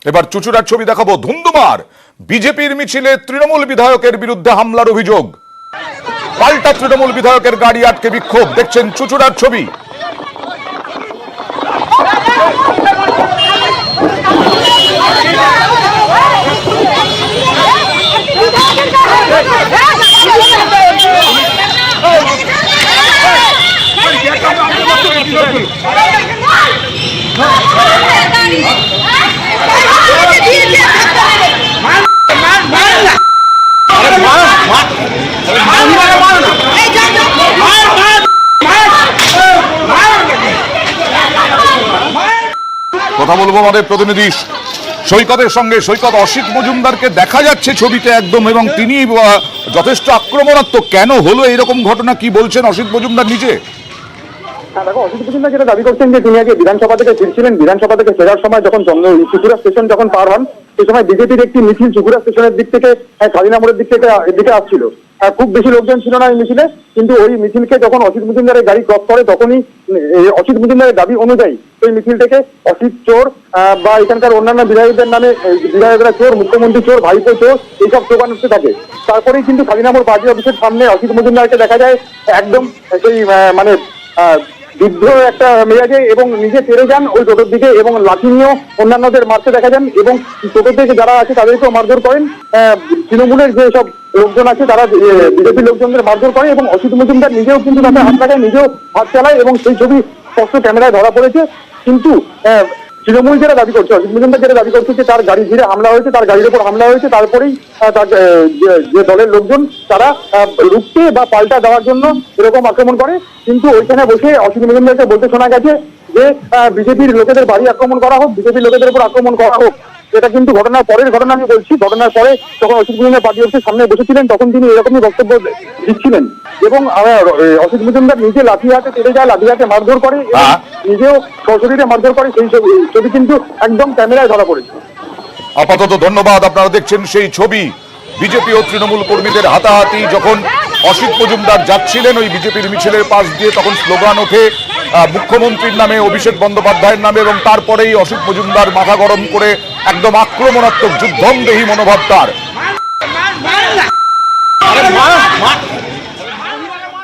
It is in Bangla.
এবার চুচুড়ার ছবি দেখাবো। ধুন্ধুমার বিজেপির মিছিলে তৃণমূল বিধায়কের বিরুদ্ধে হামলার অভিযোগ। পাল্টা তৃণমূল বিধায়কের গাড়ি আটকে বিক্ষোভ। দেখছেন চুচুড়ার ছবি। কথা বলবো আমাদের প্রতিনিধি সৈকতের সঙ্গে। সৈকত, অসিত মজুমদারকে দেখা যাচ্ছে ছবিতে একদম, এবং তিনি যথেষ্ট আক্রমণাত্মক। কেন হলো এরকম ঘটনা, কি বলছেন অসিত মজুমদার নিজে? দেখো, অসিত মজুমদার যেটা দাবি করছেন যে তিনি আগে বিধানসভা থেকে ফিরছিলেন, বিধানসভা থেকে ফেরার সময় যখন চুচুড়া স্টেশন যখন পার হন, সেই সময় বিজেপির একটি মিছিল চুচুড়া স্টেশনের দিক থেকে কালিনা মোড়ের দিক থেকে এদিকে আসছিল। খুব বেশি লোকজন ছিল না এই মিছিলে, কিন্তু ওই মিছিলকে যখন অসিত মজুমদারের গাড়ি ক্রস করে, তখনই অসিত মজুমদারের দাবি অনুযায়ী ওই মিছিল থেকে অসিত চোর বা এখানকার অন্যান্য বিধায়কদের নামে বিধায়করা চোর, মুখ্যমন্ত্রী চোর, ভাইপো চোর, এইসব স্লোগান উঠতে থাকে। তারপরেই কিন্তু কালিনা মোড় পার্টি অফিসের সামনে অসিত মজুমদারকে দেখা যায় একদম সেই মানে বিদ্ধ একটা মেজাজে, এবং নিজে তেড়ে যান ওই টোটোর দিকে এবং লাঠি নিয়েও অন্যান্যদের মারতে দেখা যান, এবং টোটোর দিকে যারা আছে তাদেরকেও মারধর করেন। তৃণমূলের যে সব লোকজন আছে তারা বিজেপির লোকজনদের মারধর করে, এবং অসিত মজুমদার নিজেও কিন্তু তাতে হাত লাগায়, নিজেও হাত চালায়, এবং সেই ছবি স্পষ্ট ক্যামেরায় ধরা পড়েছে। কিন্তু তৃণমূল যেটা দাবি করছে, অসিত মজুমদার যেটা দাবি করছে যে তার গাড়ি ঘিরে হামলা হয়েছে, তার গাড়ির উপর হামলা হয়েছে, তারপরেই তার যে দলের লোকজন তারা রুখতে বা পাল্টা দেওয়ার জন্য এরকম আক্রমণ করে। কিন্তু ওইখানে বসে অসিত মজুমদারকে বলতে শোনা গেছে যে বিজেপির লোকেদের বাড়ি আক্রমণ করা হোক, বিজেপির লোকেদের উপর আক্রমণ করা হোক। এটা কিন্তু ঘটনার পরের ঘটনা আমি বলছি। ঘটনার পরে যখন অসিত মজুমদার পার্টি অফিসের সামনে বসেছিলেন, তখন তিনি এরকমই বক্তব্য দিচ্ছিলেন, এবং অসিত মজুমদার নিজে লাঠি হাতে তেড়ে যায়, লাঠি হাতে মারধর করে, নিজেও সশরীরে মারধর করে। সেই ছবি কিন্তু একদম ক্যামেরায় ধরা পড়েছে। আপাতত ধন্যবাদ। আপনারা দেখছেন সেই ছবি। বিজেপি ও তৃণমূল কর্মীদের হাতাহাতি। যখন অসিত মজুমদার যাচ্ছিলেন ওই বিজেপির মিছিলের পাশ দিয়ে, তখন স্লোগান ওঠে মুখ্যমন্ত্রীর নামে, অভিষেক বন্দ্যোপাধ্যায়ের নামে, এবং তারপরেই অসিত মজুমদার মাথা গরম করে একদম আক্রমণাত্মক, যুদ্ধংদেহী মনোভাব তার।